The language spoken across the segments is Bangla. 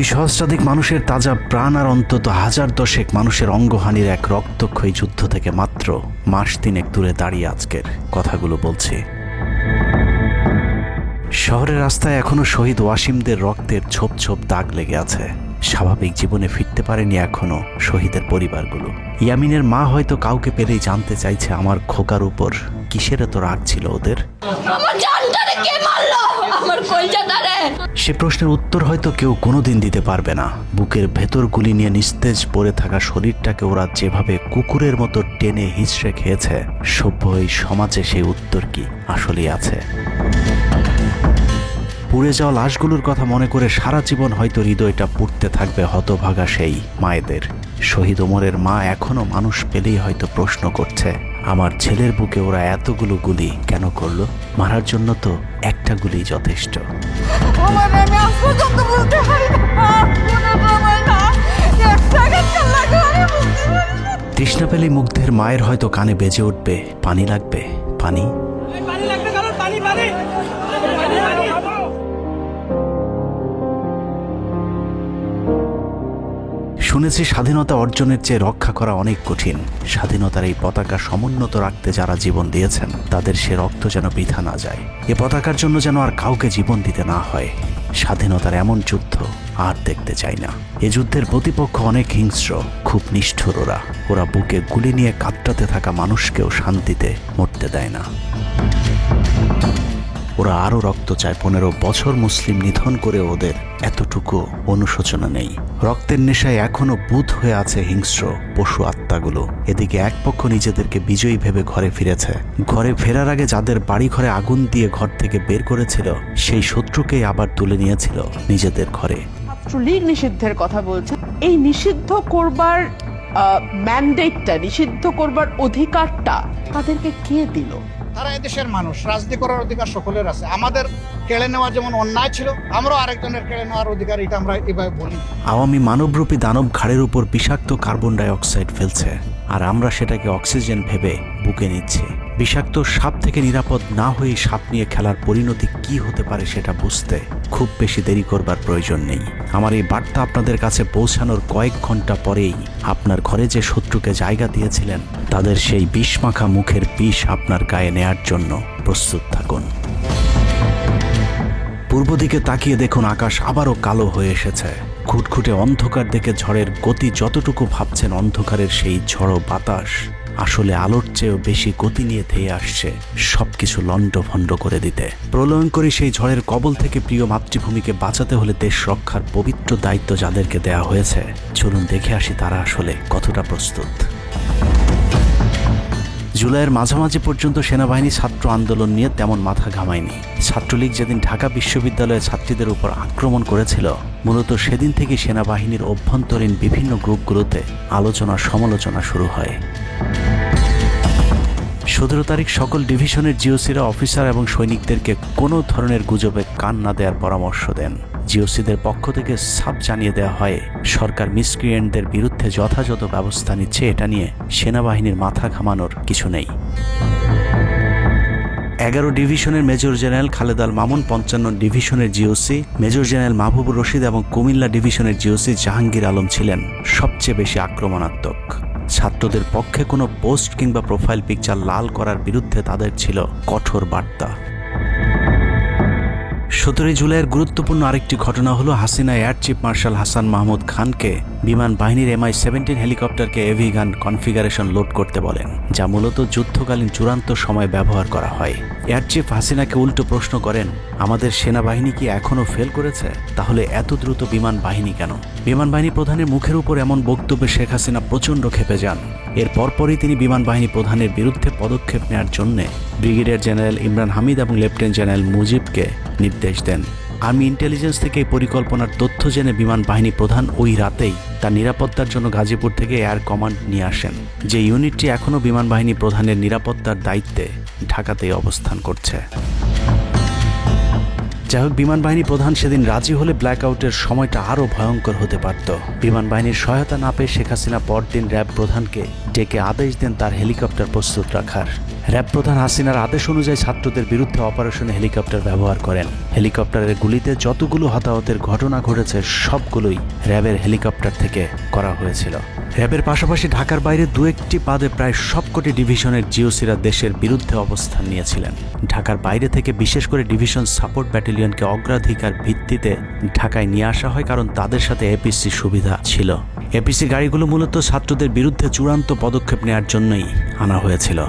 দুই সহস্রাধিক মানুষের তাজা প্রাণ আর অন্তত হাজার দশেক মানুষের অঙ্গহানির এক রক্তক্ষয়ী যুদ্ধ থেকে মাত্র মাস তিনেক দূরে দাঁড়িয়ে আজকের কথাগুলো বলছি। শহরের রাস্তায় এখনো শহীদ ওয়াসিমদের রক্তের ছোপ ছোপ দাগ লেগে আছে। স্বাভাবিক জীবনে ফিরতে পারেনি এখনো শহীদের পরিবারগুলো। ইয়ামিনের মা হয়তো কাউকে পেলেই জানতে চাইছে আমার খোকার উপর কিসের এত রাগ ছিল ওদের। সে প্রশ্নের উত্তর হয়তো কেউ কোনোদিন দিতে পারবে না। বুকের ভেতর গুলি নিয়ে নিস্তেজ পড়ে থাকা শরীরটাকে ওরা যেভাবে কুকুরের মতো টেনে হিঁচড়ে খেয়েছে, সভ্য এই সমাজে সেই উত্তর কি আসলেই আছে? পুড়ে যাওয়া লাশগুলোর কথা মনে করে সারা জীবন হয়তো হৃদয়টা পুড়তে থাকবে হতভাগা সেই মায়েদের। শহীদ ওমরের মা এখনো মানুষ পেলেই হয়তো প্রশ্ন করছে, আমার ছেলের বুকে ওরা এতগুলো গুলি কেন করলো? মারার জন্য তো একটা গুলি যথেষ্ট। তৃষ্ণা পেলে মুগ্ধের মায়ের হয়তো কানে বেজে উঠবে, পানি লাগবে, পানি। শুনেছি স্বাধীনতা অর্জনের চেয়ে রক্ষা করা অনেক কঠিন। স্বাধীনতার এই পতাকা সমুন্নত রাখতে যারা জীবন দিয়েছেন তাদের সে রক্ত যেন বৃথা না যায়। এ পতাকার জন্য যেন আর কাউকে জীবন দিতে না হয়। স্বাধীনতার এমন যুদ্ধ আর দেখতে চাই না। এ যুদ্ধের প্রতিপক্ষ অনেক হিংস্র, খুব নিষ্ঠুর। ওরা বুকে গুলি নিয়ে কাতরাতে থাকা মানুষকেও শান্তিতে মরতে দেয় না। ওরা আরও রক্ত চায়। 15 বছর মুসলিম নিধন করে ওদের এতটুকু অনুশোচনা নেই। রক্তের নেশায় এখনো বুঁদ হয়ে আছে হিংস্র পশু আত্মাগুলো। এদিকে এক পক্ষ নিজেদেরকে বিজয়ী ভেবে ঘরে ফিরেছে। ঘরে ফেরার আগে যাদের বাড়ি ঘরে আগুন দিয়ে ঘর থেকে বের করেছিল, সেই শত্রুকেই আবার তুলে নিয়েছিল নিজেদের ঘরে। ছাত্রলীগ নিষিদ্ধের কথা বলছে। এই নিষিদ্ধ করবার ম্যান্ডেটটা, নিষিদ্ধ করবার অধিকারটা তাদেরকে কে দিল? তারা এদেশের মানুষ, রাজনীতি করার অধিকার সকলের আছে। আমাদের কেড়ে নেওয়া যেমন অন্যায় ছিল, আমরাও আরেকজনের কেড়ে নেওয়ার অধিকার, এটা আমরা এভাবে বলি। আওয়ামী মানবরূপী দানব ঘাড়ের উপর বিষাক্ত কার্বন ডাই অক্সাইড ফেলছে, আর আমরা সেটাকে অক্সিজেন ভেবে বুকে নিচ্ছি। বিষাক্ত সাপ থেকে নিরাপদ না হয়ে সাপ নিয়ে খেলার পরিণতি কি হতে পারে সেটা বুঝতে খুব বেশি দেরি করবার প্রয়োজন নেই। আমার এই বার্তা আপনাদের কাছে পৌঁছানোর কয়েক ঘন্টা পরেই আপনার ঘরে যে শত্রুকে জায়গা দিয়েছিলেন তাদের সেই বিষমাখা মুখের বিষ আপনার গায়ে নেয়ার জন্য প্রস্তুত থাকুন। পূর্ব দিকে তাকিয়ে দেখুন, আকাশ আবারও কালো হয়ে এসেছে। ঘুটঘুটে অন্ধকার দেখে ঝড়ের গতি যতটুকু ভাবছেন অন্ধকারের সেই ঝড়ো বাতাস আসলে আলোর চেয়েও বেশি গতি নিয়ে ধেয়ে আসছে সবকিছু লণ্ডভণ্ড করে দিতে। প্রলয়ঙ্করী সেই ঝড়ের কবল থেকে প্রিয় মাতৃভূমিকে বাঁচাতে হলে দেশ রক্ষার পবিত্র দায়িত্ব যাদেরকে দেয়া হয়েছে, চলুন দেখে আসি তারা আসলে কতটা প্রস্তুত। জুলাইয়ের মাঝামাঝি পর্যন্ত সেনাবাহিনী ছাত্র আন্দোলন নিয়ে তেমন মাথা ঘামায়নি। ছাত্রলীগ যেদিন ঢাকা বিশ্ববিদ্যালয়ের ছাত্রীদের উপর আক্রমণ করেছিল, মূলত সেদিন থেকে সেনাবাহিনীর অভ্যন্তরীণ বিভিন্ন গ্রুপগুলোতে আলোচনা সমালোচনা শুরু হয়। 17 তারিখ সকল ডিভিশনের জিওসিরা অফিসার এবং সৈনিকদেরকে কোনো ধরনের গুজবে কান না দেওয়ার পরামর্শ দেন। জিওসিদের পক্ষ থেকে সাফ জানিয়ে দেওয়া হয়, সরকার মিসক্রিয়েন্টদের বিরুদ্ধে যথাযথ ব্যবস্থা নিচ্ছে, এটা নিয়ে সেনাবাহিনীর মাথা ঘামানোর কিছু নেই। 11 ডিভিশনের মেজর জেনারেল খালেদ আল মামুন, 55 ডিভিশনের GOC major general Mahbubur Rashid এবং কুমিল্লা ডিভিশনের জিওসি জাহাঙ্গীর আলম ছিলেন সবচেয়ে বেশি আক্রমণাত্মক। ছাত্রদের পক্ষে কোনো পোস্ট কিংবা প্রোফাইল পিকচার লাল করার বিরুদ্ধে তাদের ছিল কঠোর বার্তা। 17 জুলাইয়ের গুরুত্বপূর্ণ আরেকটি ঘটনা হলো, Hasina air chief marshal Hasan Mahmud খানকে বিমান বাহিনীর MI-17 হেলিকপ্টারকে এভি গান কনফিগারেশন লোড করতে বলেন, যা মূলত যুদ্ধকালীন চূড়ান্ত সময় ব্যবহার করা হয়। এয়ার চিফ হাসিনাকে উল্টো প্রশ্ন করেন, আমাদের সেনাবাহিনী কি এখনও ফেল করেছে? তাহলে এত দ্রুত বিমান বাহিনী কেন? বিমান বাহিনী প্রধানের মুখের উপর এমন বক্তব্যে শেখ হাসিনা প্রচণ্ড ক্ষেপে যান। এর পরপরই তিনি বিমান বাহিনী প্রধানের বিরুদ্ধে পদক্ষেপ নেওয়ার জন্য ব্রিগেডিয়ার জেনারেল ইমরান হামিদ এবং লেফটেন্যান্ট জেনারেল মুজিবকে নির্দেশ দেন। আর্মি ইন্টেলিজেন্স থেকে এই পরিকল্পনার তথ্য জেনে বিমান বাহিনী প্রধান ওই রাতেই তার নিরাপত্তার জন্য গাজীপুর থেকে এয়ার কমান্ড নিয়ে আসেন, যে ইউনিটটি এখনও বিমান বাহিনী প্রধানের নিরাপত্তার দায়িত্বে ঢাকাতেই অবস্থান করছে। যাই হোক, বিমান বাহিনী প্রধান সেদিন রাজি হলে ব্ল্যাকআউটের সময়টা আরও ভয়ঙ্কর হতে পারত। বিমান বাহিনীর সহায়তা না পেয়ে শেখ হাসিনা পরদিন র্যাব প্রধানকে ডেকে আদেশ দেন তার হেলিকপ্টার প্রস্তুত রাখার। র্যাব প্রধান হাসিনার আদেশ অনুযায়ী ছাত্রদের বিরুদ্ধে অপারেশনে হেলিকপ্টার ব্যবহার করেন। হেলিকপ্টারের গুলিতে যতগুলো হতাহতের ঘটনা ঘটেছে সবগুলোই র্যাবের হেলিকপ্টার থেকে করা হয়েছিল। র্যাবের পাশাপাশি ঢাকার বাইরে দু একটি বাদে প্রায় সবকটি ডিভিশনের জিওসিরা দেশের বিরুদ্ধে অবস্থান নিয়েছিলেন। ঢাকার বাইরে থেকে বিশেষ করে ডিভিশন সাপোর্ট ব্যাটালিয়নকে অগ্রাধিকার ভিত্তিতে ঢাকায় নিয়ে আসা হয়, কারণ তাদের সাথে এপিসি সুবিধা ছিল। এপিসি গাড়িগুলো মূলত ছাত্রদের বিরুদ্ধে চূড়ান্ত পদক্ষেপ নেওয়ার জন্যই আনা হয়েছিল।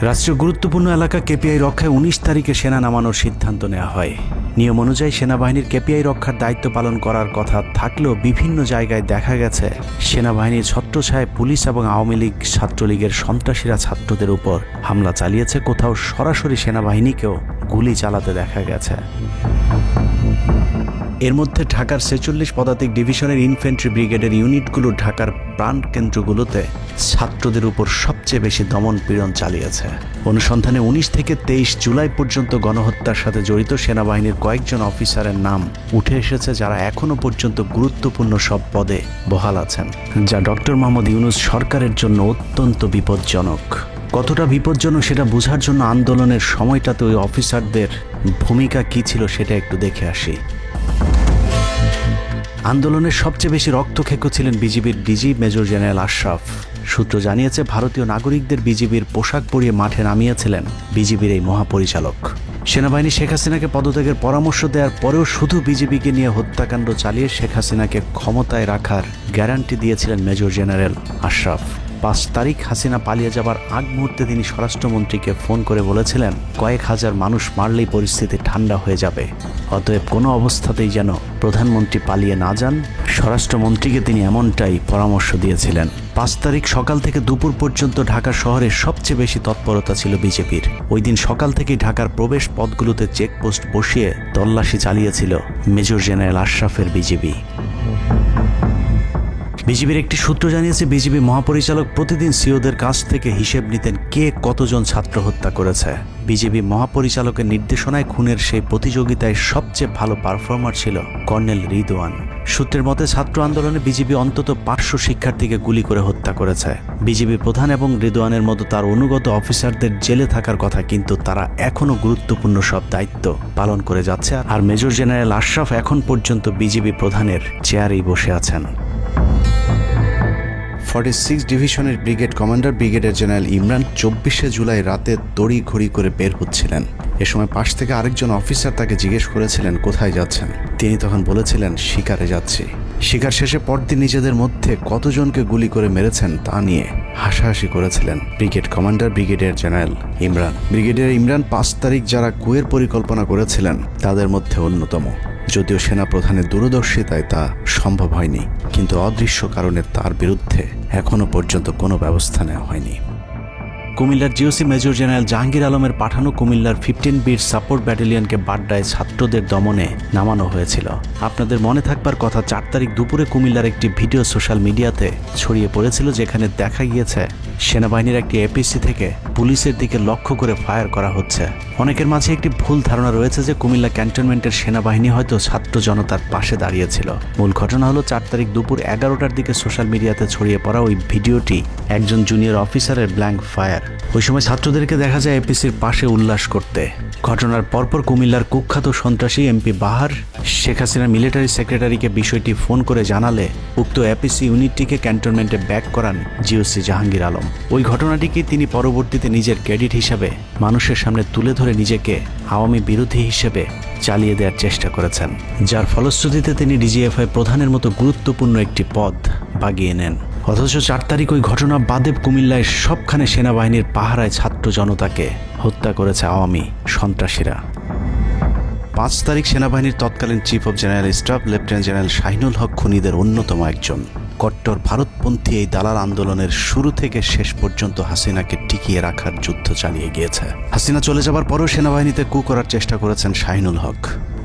রাষ্ট্রীয় গুরুত্বপূর্ণ এলাকা কেপিআই রক্ষায় 19 তারিখে সেনা নামানোর সিদ্ধান্ত নেওয়া হয়। নিয়ম অনুযায়ী সেনাবাহিনীর কেপিআই রক্ষার দায়িত্ব পালন করার কথা থাকলেও বিভিন্ন জায়গায় দেখা গেছে সেনাবাহিনীর ছত্রছায়ায় পুলিশ এবং আওয়ামী লীগ ছাত্রলীগের সন্ত্রাসীরা ছাত্রদের উপর হামলা চালিয়েছে। কোথাও সরাসরি সেনাবাহিনীকেও গুলি চালাতে দেখা গেছে। এর মধ্যে ঢাকার 46 পদাতিক ডিভিশনের ইনফ্যান্ট্রি ব্রিগেডের ইউনিটগুলো ঢাকার প্রাণকেন্দ্রগুলোতে ছাত্রদের উপর সবচেয়ে বেশি দমন পীড়ন চালিয়েছে। অনুসন্ধানে 19 থেকে 23 জুলাই পর্যন্ত গণহত্যার সাথে জড়িত সেনাবাহিনীর কয়েকজন অফিসারের নাম উঠে এসেছে, যারা এখনো পর্যন্ত গুরুত্বপূর্ণ সব পদে বহাল আছেন, যা ডক্টর মোহাম্মদ ইউনূস সরকারের জন্য অত্যন্ত বিপজ্জনক। কতটা বিপজ্জনক সেটা বোঝার জন্য আন্দোলনের সময়টাতে ওই অফিসারদের ভূমিকা কী ছিল সেটা একটু দেখে আসি। আন্দোলনের সবচেয়ে বেশি রক্তক্ষেকো ছিলেন বিজিবির ডিজি মেজর জেনারেল আশরাফ। সূত্র জানিয়েছে ভারতীয় নাগরিকদের বিজিবির পোশাক পরিয়ে মাঠে নামিয়েছিলেন বিজিবির এই মহাপরিচালক। সেনাবাহিনী শেখ হাসিনাকে পদত্যাগের পরামর্শ দেওয়ার পরেও শুধু বিজিবিকে নিয়ে হত্যাকাণ্ড চালিয়ে শেখ হাসিনাকে ক্ষমতায় রাখার গ্যারান্টি দিয়েছিলেন মেজর জেনারেল আশরাফ। 5 তারিখ হাসিনা পালিয়ে যাবার আগ মুহূর্তে তিনি স্বরাষ্ট্রমন্ত্রীকে ফোন করে বলেছিলেন কয়েক হাজার মানুষ মারলেই পরিস্থিতি ঠান্ডা হয়ে যাবে, অতএব কোনো অবস্থাতেই যেন প্রধানমন্ত্রী পালিয়ে না যান। স্বরাষ্ট্রমন্ত্রীকে তিনি এমনটাই পরামর্শ দিয়েছিলেন। 5 তারিখ সকাল থেকে দুপুর পর্যন্ত ঢাকা শহরে সবচেয়ে বেশি তৎপরতা ছিল বিজেপির। ওই দিন সকাল থেকেই ঢাকার প্রবেশ পথগুলোতে চেকপোস্ট বসিয়ে তল্লাশি চালিয়েছিল মেজর জেনারেল আশরাফের বিজিবি। বিজিবির একটি সূত্র জানিয়েছে বিজিবি মহাপরিচালক প্রতিদিন সিওদের কাছ থেকে হিসেব নিতেন কে কতজন ছাত্র হত্যা করেছে। বিজিবি মহাপরিচালকের নির্দেশনায় খুনের সেই প্রতিযোগিতায় সবচেয়ে ভালো পারফর্মার ছিল কর্নেল রিদওয়ান। সূত্রের মতে ছাত্র আন্দোলনে বিজিবি অন্তত 500 শিক্ষার্থীকে গুলি করে হত্যা করেছে। বিজিবি প্রধান এবং রিদওয়ানের মতো তার অনুগত অফিসারদের জেলে থাকার কথা, কিন্তু তারা এখনো গুরুত্বপূর্ণ সব দায়িত্ব পালন করে যাচ্ছে। আর মেজর জেনারেল আশরাফ এখন পর্যন্ত বিজিবি প্রধানের চেয়ারেই বসে আছেন। 46 ডিভিশনের brigade commander brigadier general Imran 24শে জুলাই রাতে তড়িঘড়ি করে বের হচ্ছিলেন। এ সময় পাশ থেকে আরেকজন অফিসার তাকে জিজ্ঞেস করেছিলেন কোথায় যাচ্ছেন। তিনি তখন বলেছিলেন শিকারে যাচ্ছি। শিকার শেষে পরদিন নিজেদের মধ্যে কতজনকে গুলি করে মেরেছেন তা নিয়ে হাসাহাসি করেছিলেন brigade commander brigadier general Imran. Brigadier Imran 5 তারিখ যারা কুয়ের পরিকল্পনা করেছিলেন তাদের মধ্যে অন্যতম। যদিও সেনা প্রধানের দূরদর্শিতায় তা সম্ভব হয়নি, কিন্তু অদৃশ্য কারণে তার বিরুদ্ধে এখনো পর্যন্ত কোনো ব্যবস্থা নেওয়া হয়নি। কুমিল্লার জিওসি মেজর জেনারেল জাহাঙ্গীর আলমের পাঠানো কুমিল্লার 15 বিট সাপোর্ট ব্যাটালিয়নকে বাড্ডায় ছাত্রদের দমনে নামানো হয়েছিল। আপনাদের মনে থাকবার কথা 4 তারিখ দুপুরে কুমিল্লার একটি ভিডিও সোশ্যাল মিডিয়াতে ছড়িয়ে পড়েছিল, যেখানে দেখা গিয়েছে সেনাবাহিনীর একটি এপিসি থেকে পুলিশের দিকে লক্ষ্য করে ফায়ার করা হচ্ছে। অনেকের মাঝে একটি ভুল ধারণা রয়েছে যে কুমিল্লা ক্যান্টনমেন্টের সেনাবাহিনী হয়তো ছাত্র জনতার পাশে দাঁড়িয়েছিল। মূল ঘটনা হলো 4 তারিখ দুপুর 11টার দিকে সোশ্যাল মিডিয়াতে ছড়িয়ে পড়া ওই ভিডিওটি একজন জুনিয়র অফিসারের ব্ল্যাঙ্ক ফায়ার। ওই সময় ছাত্রদেরকে দেখা যায় এপিসির পাশে উল্লাস করতে। ঘটনার পরপর কুমিল্লার কুখ্যাত সন্ত্রাসী এমপি বাহার শেখ হাসিনার মিলিটারি সেক্রেটারিকে বিষয়টি ফোন করে জানালে উক্ত এপিসি ইউনিটটিকে ক্যান্টনমেন্টে ব্যাক করান জিওসি জাহাঙ্গীর আলম। ওই ঘটনাটিকে তিনি পরবর্তীতে নিজের ক্রেডিট হিসাবে মানুষের সামনে তুলে ধরে নিজেকে আওয়ামী বিরোধী হিসেবে চালিয়ে দেওয়ার চেষ্টা করেছেন, যার ফলশ্রুতিতে তিনি ডিজিএফআই প্রধানের মতো গুরুত্বপূর্ণ একটি পদ বাগিয়ে নেন। অথচ 4 তারিখ ওই ঘটনা বাদে কুমিল্লায় সবখানে সেনাবাহিনীর পাহারায় ছাত্র জনতাকে হত্যা করেছে আওয়ামী সন্ত্রাসীরা। 5 তারিখ সেনাবাহিনীর তৎকালীন chief of general staff lieutenant general Shahinul Haque খুনিদের অন্যতম একজন। কট্টর ভারতপন্থী এই দালাল আন্দোলনের শুরু থেকে শেষ পর্যন্ত হাসিনাকে টিকিয়ে রাখার যুদ্ধ চালিয়ে গিয়েছে। হাসিনা চলে যাবার পরও সেনাবাহিনীতে কু করার চেষ্টা করেছেন শাহিনুল হক।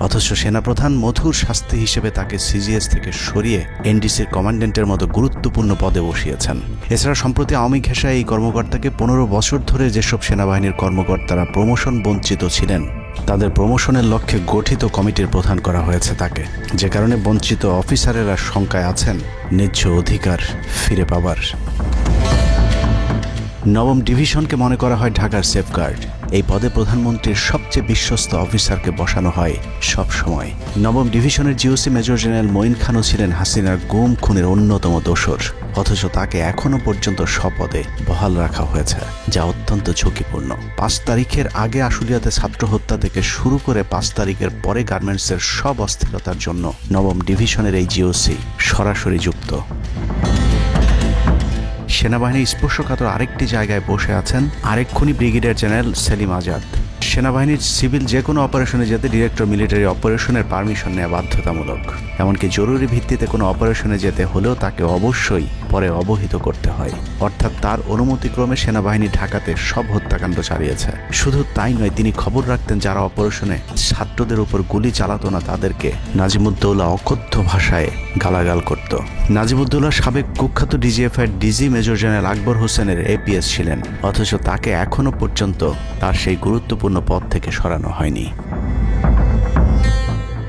অথচ সেনাপ্রধান মধুর শাস্তি হিসেবে তাকে সিজিএস থেকে সরিয়ে এনডিসির কমান্ড্যান্টের মতো গুরুত্বপূর্ণ পদে বসিয়েছেন। এছাড়া সম্প্রতি আওয়ামী ঘেঁষায় এই কর্মকর্তাকে 15 বছর ধরে যেসব সেনাবাহিনীর কর্মকর্তারা প্রমোশন বঞ্চিত ছিলেন তাদের প্রমোশনের লক্ষ্যে গঠিত কমিটির প্রধান করা হয়েছে তাকে, যে কারণে বঞ্চিত অফিসারেরা শঙ্কায় আছেন ন্যায্য অধিকার ফিরে পাবার। নবম ডিভিশনকে মনে করা হয় ঢাকার সেফগার্ড। এই পদে প্রধানমন্ত্রীর সবচেয়ে বিশ্বস্ত অফিসারকে বসানো হয় সব সময়। নবম ডিভিশনের জিওসি মেজর জেনারেল মঈন খানও ছিলেন হাসিনার গুম খুনের অন্যতম দোসর, অথচ তাকে এখনো পর্যন্ত স্বপদে বহাল রাখা হয়েছে, যা অত্যন্ত ঝুঁকিপূর্ণ। 5 তারিখের আগে আশুলিয়াতে ছাত্র হত্যা থেকে শুরু করে 5 তারিখের পরে গার্মেন্টসের সব অস্থিরতার জন্য নবম ডিভিশনের এই জিওসি সরাসরি যুক্ত। সেনাবাহিনীর স্পর্শকাতর আরেকটি জায়গায় বসে আছেন আরেক খুনি ব্রিগেডিয়ার জেনারেল সেলিম আজাদ। সেনাবাহিনীর সিভিল যে কোনো অপারেশনে যেতে ডিরেক্টর মিলিটারি অপারেশনের পারমিশন নেওয়া বাধ্যতামূলক। এমনকি জরুরি ভিত্তিতে কোনো অপারেশনে যেতে হলেও তাকে অবশ্যই পরে অবহিত করতে হয়, অর্থাৎ তার অনুমতিক্রমে সেনাবাহিনী ঢাকাতে সব হত্যাকাণ্ড চালিয়েছে। শুধু তাই নয়, তিনি খবর রাখতেন যারা অপারেশনে ছাত্রদের উপর গুলি চালাতো না তাদেরকে নাজিমুদ্দৌলা অকথ্য ভাষায় গালাগাল করত। নাজিমুদ্দৌলা সাবেক কুখ্যাত ডিজিএফআই ডিজি মেজর জেনারেল আকবর হোসেনের এপিএস ছিলেন, অথচ তাকে এখনো পর্যন্ত তার সেই গুরুত্বপূর্ণ পদ থেকে সরানো হয়নি।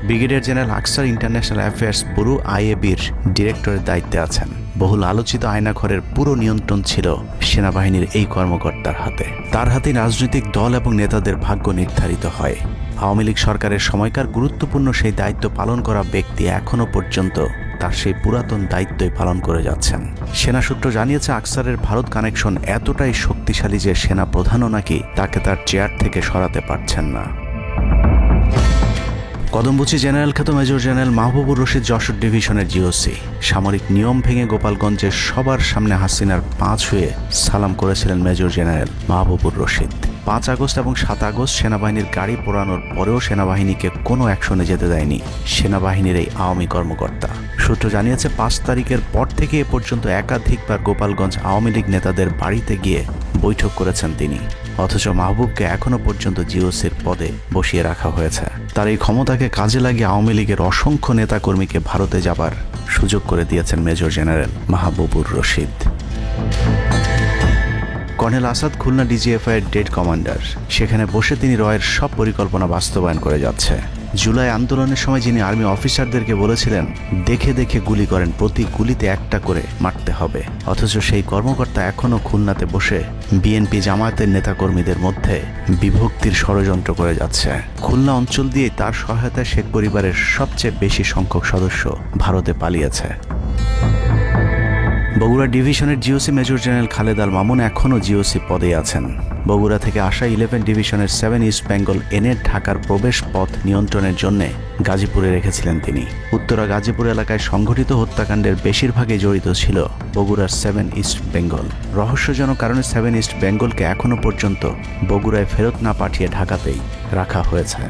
ব্রিগেডিয়ার জেনারেল আকসার ইন্টারন্যাশনাল অ্যাফেয়ার্স ব্যুরো আইএবির ডিরেক্টরের দায়িত্বে আছেন। বহুল আলোচিত আয়নাঘরের পুরো নিয়ন্ত্রণ ছিল সেনাবাহিনীর এই কর্মকর্তার হাতে। তার হাতেই রাজনৈতিক দল এবং নেতাদের ভাগ্য নির্ধারিত হয়। আওয়ামী লীগ সরকারের সময়কার গুরুত্বপূর্ণ সেই দায়িত্ব পালন করা ব্যক্তি এখনো পর্যন্ত তার সেই পুরাতন দায়িত্বই পালন করে যাচ্ছেন। সেনা সূত্র জানিয়েছে আকসারের ভারত কানেকশন এতটাই শক্তিশালী যে সেনা প্রধানও নাকি তাকে তার চেয়ার থেকে সরাতে পারছেন না। কদমবুচি জেনারেল খ্যাত মেজর জেনারেল মাহবুবুর রশিদ যশোর ডিভিশনের জিওসি সামরিক নিয়ম ভেঙে গোপালগঞ্জে সবার সামনে হাসিনার পা ছুঁয়ে সালাম করেছিলেন major general Mahbubur Rashid. 5 August এবং 7 আগস্ট সেনাবাহিনীর গাড়ি পোড়ানোর পরেও সেনাবাহিনীকে কোনো অ্যাকশনে যেতে দেয়নি সেনাবাহিনীর এই আওয়ামী কর্মকর্তা। সূত্র জানিয়েছে 5 তারিখের পর থেকে এ পর্যন্ত একাধিকবার গোপালগঞ্জ আওয়ামী লীগ নেতাদের বাড়িতে গিয়ে বৈঠক করেছেন তিনি, অথচ মাহবুবকে এখনো পর্যন্ত জিওসির পদে বসিয়ে রাখা হয়েছে। তার এই ক্ষমতাকে কাজে লাগিয়ে আওয়ামী লীগের অসংখ্য নেতাকর্মীকে ভারতে যাবার সুযোগ করে দিয়েছেন major general Mahbubur Rashid. Colonel Asad Khulna DGFI এর ডেড কমান্ডার। সেখানে বসে তিনি রয়ের সব পরিকল্পনা বাস্তবায়ন করে যাচ্ছে। জুলাই আন্দোলনের সময় যিনি আর্মি অফিসারদেরকে বলেছিলেন দেখে দেখে গুলি করেন, প্রতি গুলিতে একটা করে মারতে হবে, অথচ সেই কর্মকর্তা এখনো খুলনাতে বসে বিএনপি জামায়াতের নেতাকর্মীদের মধ্যে বিভক্তির ষড়যন্ত্র করে যাচ্ছে। খুলনা অঞ্চল দিয়ে তার সহায়তায় শেখ পরিবারের সবচেয়ে বেশি সংখ্যক সদস্য ভারতে পালিয়েছে। বগুড়া ডিভিশনের GOC major general Khaled Al Mamun এখনও জিওসি পদে আছেন। বগুড়া থেকে আসা 11 ডিভিশনের 7 ইস্ট বেঙ্গল এনে ঢাকার প্রবেশ পথ নিয়ন্ত্রণের জন্য গাজীপুরে রেখেছিলেন তিনি। উত্তরা গাজীপুর এলাকায় সংঘটিত হত্যাকাণ্ডের বেশিরভাগই জড়িত ছিল বগুড়ার 7 ইস্ট বেঙ্গল। রহস্যজনক কারণে 7 ইস্ট বেঙ্গলকে এখনও পর্যন্ত বগুড়ায় ফেরত না পাঠিয়ে ঢাকাতেই রাখা হয়েছে।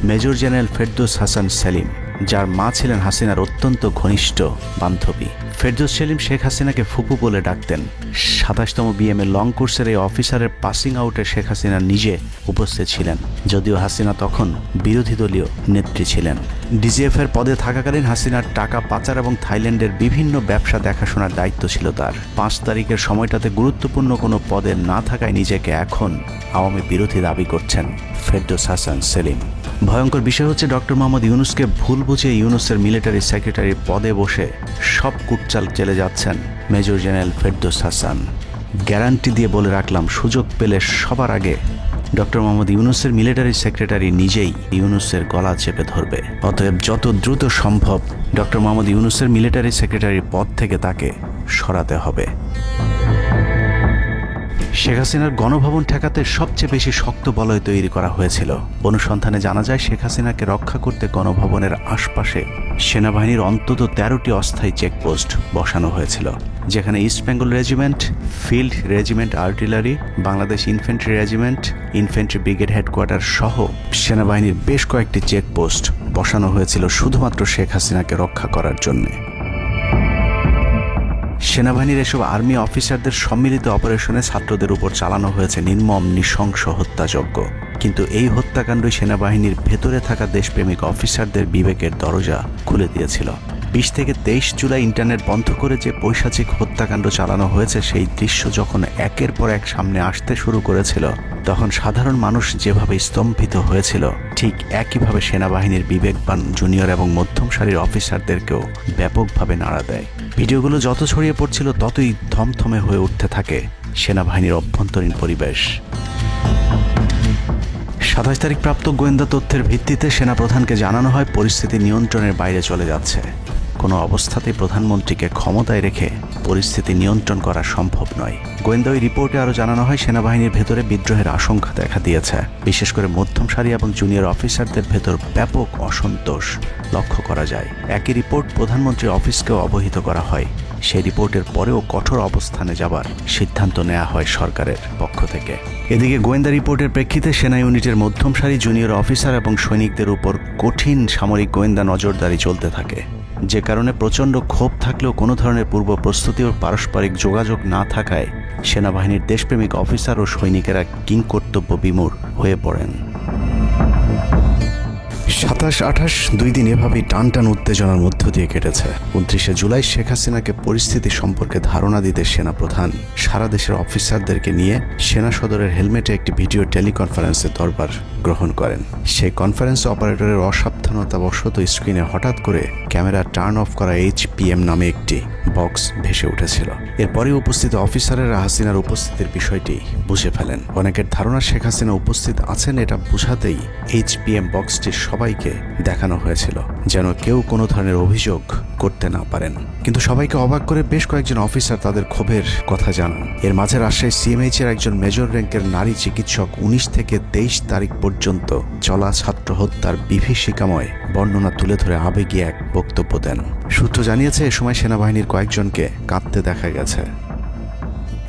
মেজর জেনারেল ফেরদৌস হাসান সেলিম, যার মা ছিলেন হাসিনার অত্যন্ত ঘনিষ্ঠ বান্ধবী। ফেরদৌস সেলিম শেখ হাসিনাকে ফুপু বলে ডাকতেন। 27তম বিএমএ লং কোর্সের এই অফিসারের পাসিং আউটে শেখ হাসিনা নিজে উপস্থিত ছিলেন, যদিও হাসিনা তখন বিরোধী দলীয় নেত্রী ছিলেন। ডিজিএফের পদে থাকাকালীন হাসিনার টাকা পাচার এবং থাইল্যান্ডের বিভিন্ন ব্যবসা দেখাশোনার দায়িত্ব ছিল তার। 5 তারিখের সময়টাতে গুরুত্বপূর্ণ কোনো পদে না থাকায় নিজেকে এখন আওয়ামী বিরোধী দাবি করছেন ফেরদৌস হাসান সেলিম। ভয়ঙ্কর বিষয় হচ্ছে ডক্টর মোহাম্মদ ইউনূসকে ভুল বুঝে ইউনূসের মিলিটারি সেক্রেটারির পদে বসে সব কুটচাল চেলে যাচ্ছেন major general Ferdous Hasan. Guarantee দিয়ে বলে রাখলাম, সুযোগ পেলে সবার আগে ডক্টর মোহাম্মদ ইউনূসের মিলিটারি সেক্রেটারি নিজেই ইউনূসের গলা চেপে ধরবে। অতএব যত দ্রুত সম্ভব ডক্টর মোহাম্মদ ইউনূসের মিলিটারি সেক্রেটারির পদ থেকে তাকে সরাতে হবে। শেখ হাসিনার গণভবন ঠেকাতে সবচেয়ে বেশি শক্ত বলয় তৈরি করা হয়েছিল। অনুসন্ধানে জানা যায় শেখ হাসিনাকে রক্ষা করতে গণভবনের আশপাশে সেনাবাহিনীর অন্তত 13টি অস্থায়ী চেকপোস্ট বসানো হয়েছিল, যেখানে east Bengal regiment, field regiment artillery, Bangladesh infantry regiment, infantry brigade headquarter সহ সেনাবাহিনীর বেশ কয়েকটি চেকপোস্ট বসানো হয়েছিল শুধুমাত্র শেখ হাসিনাকে রক্ষা করার জন্যে। সেনাবাহিনীর এসব আর্মি অফিসারদের সম্মিলিত অপারেশনে ছাত্রদের উপর চালানো হয়েছে নির্মম নৃশংস হত্যাযজ্ঞ। কিন্তু এই হত্যাকাণ্ডই সেনাবাহিনীর ভেতরে থাকা দেশপ্রেমিক অফিসারদের বিবেকের দরজা খুলে দিয়েছিল। 20 থেকে 23 জুলাই ইন্টারনেট বন্ধ করে যে পৈশাচিক হত্যাকাণ্ড চালানো হয়েছে সেই দৃশ্য যখন একের পর এক সামনে আসতে শুরু করেছিল, তখন সাধারণ মানুষ যেভাবে স্তম্ভিত হয়েছিল, ঠিক একইভাবে সেনাবাহিনীর বিবেকবান জুনিয়র এবং মধ্যম সারির অফিসারদেরকেও ব্যাপকভাবে নাড়া দেয়। ভিডিওগুলো যত ছড়িয়ে পড়ছিল ততই থমথমে হয়ে উঠতে থাকে সেনাবাহিনীর অভ্যন্তরীণ পরিবেশ। 27 তারিখ প্রাপ্ত গোয়েন্দা তথ্যের ভিত্তিতে সেনাপ্রধানকে জানানো হয় পরিস্থিতি নিয়ন্ত্রণের বাইরে চলে যাচ্ছে। কোনো অবস্থাতেই প্রধানমন্ত্রীকে ক্ষমতায় রেখে পরিস্থিতি নিয়ন্ত্রণ করা সম্ভব নয়। গোয়েন্দা ওই রিপোর্টে আরও জানানো হয় সেনাবাহিনীর ভেতরে বিদ্রোহের আশঙ্কা দেখা দিয়েছে। বিশেষ করে মধ্যম সারি এবং জুনিয়র অফিসারদের ভেতর ব্যাপক অসন্তোষ লক্ষ্য করা যায়। একই রিপোর্ট প্রধানমন্ত্রীর অফিসকেও অবহিত করা হয়। সেই রিপোর্টের পরেও কঠোর অবস্থানে যাবার সিদ্ধান্ত নেওয়া হয় সরকারের পক্ষ থেকে। এদিকে গোয়েন্দা রিপোর্টের প্রেক্ষিতে সেনা ইউনিটের মধ্যম সারি জুনিয়র অফিসার এবং সৈনিকদের উপর কঠিন সামরিক গোয়েন্দা নজরদারি চলতে থাকে, যে কারণে প্রচণ্ড ক্ষোভ থাকলেও কোনো ধরনের পূর্ব প্রস্তুতি ও পারস্পরিক যোগাযোগ না থাকায় সেনাবাহিনীর দেশপ্রেমিক অফিসার ও সৈনিকেরা কিংকর্তব্য বিমূঢ় হয়ে পড়েন। 27-28 দুই দিন এভাবেই টান উত্তেজনার মধ্য দিয়ে কেটেছে। 29শে জুলাই শেখ হাসিনাকে পরিস্থিতি সম্পর্কে ধারণা দিতে সেনাপ্রধান সারা দেশের অফিসারদেরকে নিয়ে সেনা সদরের হেলমেটে একটি ভিডিও টেলিকনফারেন্সে দরবার গ্রহণ করেন। সেই কনফারেন্সে অপারেটরের অসাবধানতাবশত স্ক্রিনে হঠাৎ করে ক্যামেরা টার্ন অফ করা HPM নামে একটি বক্স ভেসে উঠেছিল। এরপরে উপস্থিত অফিসারেরা হাসিনার উপস্থিতির বিষয়টি বুঝে ফেলেন। অনেকের ধারণা শেখ হাসিনা উপস্থিত আছেন এটা বোঝাতেই HPM বক্সটি সবাইকে দেখানো হয়েছিল, যেন কেউ কোনো ধরনের অভিযোগ করতে না পারেন। কিন্তু সবাইকে অবাক করে বেশ কয়েকজন অফিসার তাদের ক্ষোভের কথা জানান। এর মাঝে রাজশাহী CMH এর একজন মেজর র্যাঙ্কের নারী চিকিৎসক 19 থেকে 23 তারিখ পর্যন্ত চলা ছাত্র হত্যার বিভীষিকাময় বর্ণনা তুলে ধরে আবেগী এক বক্তব্য দেন। সূত্র জানিয়েছে এ সময় সেনাবাহিনীর কয়েকজনকে কাঁদতে দেখা গেছে।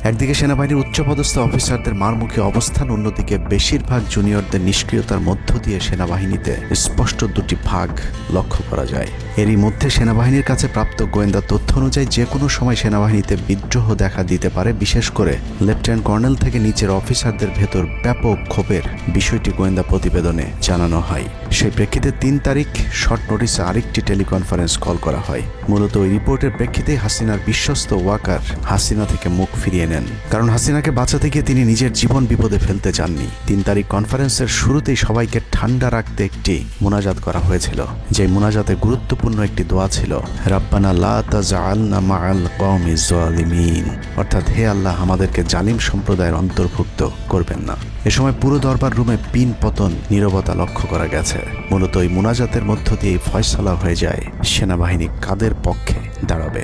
একদিকে সেনাবাহিনীর উচ্চপদস্থ অফিসারদের মারমুখী অবস্থান, অন্যদিকে বেশিরভাগ জুনিয়রদের নিষ্ক্রিয়তার মধ্য দিয়ে সেনাবাহিনীতে স্পষ্ট দুটি ভাগ লক্ষ্য করা যায়। এরই মধ্যে সেনাবাহিনীর কাছে প্রাপ্ত গোয়েন্দা তথ্য অনুযায়ী যে কোনো সময় সেনাবাহিনীতে বিদ্রোহ দেখা দিতে পারে। বিশেষ করে লেফটেন্যান্ট কর্নেল থেকে নিচের অফিসারদের ভেতর ব্যাপক ক্ষোভের বিষয়টি গোয়েন্দা প্রতিবেদনে জানানো হয়। সেই প্রেক্ষিতে 3 তারিখ শর্ট নোটিসে আরেকটি টেলিকনফারেন্স কল করা হয়। মূলত ওই রিপোর্টের প্রেক্ষিতে হাসিনার বিশ্বস্ত ওয়াকার হাসিনা থেকে মুখ ফিরিয়ে নেন, কারণ হাসিনাকে বাঁচাতে গিয়ে তিনি নিজের জীবন বিপদে ফেলতে চাননি। 3 তারিখ কনফারেন্সের শুরুতেই সবাইকে ঠান্ডা রাখতে একটি মুনাজাত করা হয়েছিল। যে মুনাজাতে গুরুত্বপূর্ণ একটি দোয়া ছিল রাব্বানা লা তাজআলনা মাআল কওমিজ জালিমিন, অর্থাৎ হে আল্লাহ আমাদেরকে জালিম সম্প্রদায়ের অন্তর্ভুক্ত করবেন না। এ সময় পুরো দরবার রুমে পিন পতন নীরবতা লক্ষ্য করা গেছে। মূলত এই মুনাজাতের মধ্য দিয়ে ফয়সালা হয়ে যায় সেনাবাহিনী কাদের পক্ষে দাঁড়াবে।